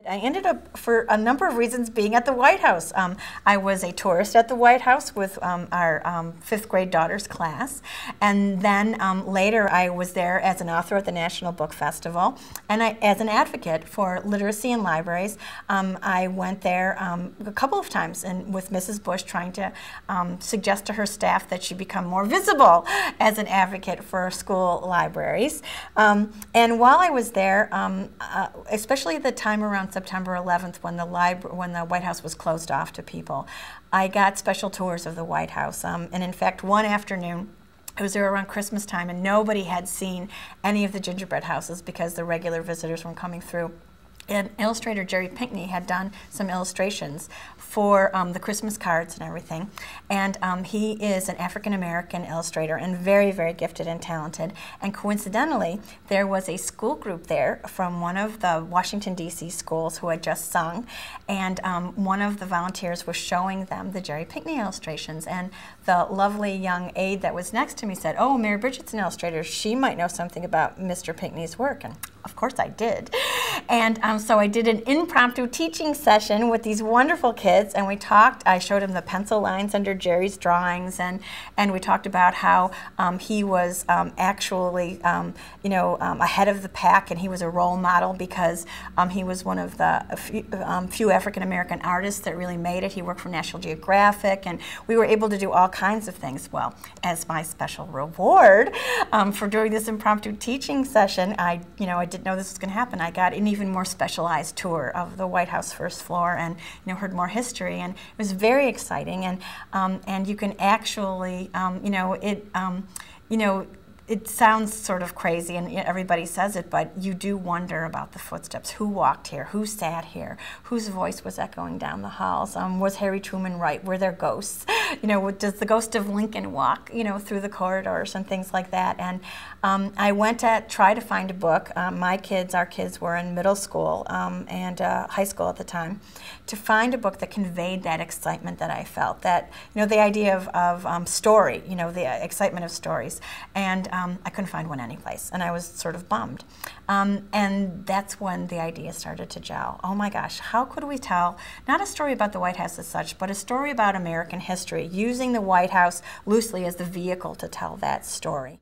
I ended up, for a number of reasons, being at the White House. I was a tourist at the White House with our fifth grade daughter's class, and then later I was there as an author at the National Book Festival, and as an advocate for literacy in libraries. I went there a couple of times with Mrs. Bush, trying to suggest to her staff that she become more visible as an advocate for school libraries. And while I was there, especially at the time around September 11th, when the White House was closed off to people, I got special tours of the White House. And in fact, one afternoon, I was there around Christmas time, and nobody had seen any of the gingerbread houses because the regular visitors weren't coming through. And illustrator Jerry Pinkney had done some illustrations for the Christmas cards and everything. And he is an African-American illustrator and very, very gifted and talented. And coincidentally, there was a school group there from one of the Washington, D.C. schools who had just sung. And one of the volunteers was showing them the Jerry Pinkney illustrations. And the lovely young aide that was next to me said, "Oh, Mary Bridget's an illustrator. She might know something about Mr. Pinkney's work." And of course I did. And so I did an impromptu teaching session with these wonderful kids, and we talked. I showed them the pencil lines under Jerry's drawings, and we talked about how he was actually ahead of the pack, and he was a role model because he was one of the few African-American artists that really made it. He worked for National Geographic, and we were able to do all kinds of things. Well, as my special reward for doing this impromptu teaching session, I didn't know this was going to happen. I got an even more specialized tour of the White House first floor, and heard more history, and it was very exciting. And you can actually, it sounds sort of crazy, and everybody says it, but you do wonder about the footsteps. Who walked here? Who sat here? Whose voice was echoing down the halls? Was Harry Truman right? Were there ghosts? Does the ghost of Lincoln walk, through the corridors and things like that? And I went to try to find a book. Our kids were in middle school and high school at the time, to find a book that conveyed that excitement that I felt, that, the idea of story, the excitement of stories. And I couldn't find one anyplace, and I was sort of bummed. And that's when the idea started to gel. Oh my gosh, how could we tell, not a story about the White House as such, but a story about American history, using the White House loosely as the vehicle to tell that story?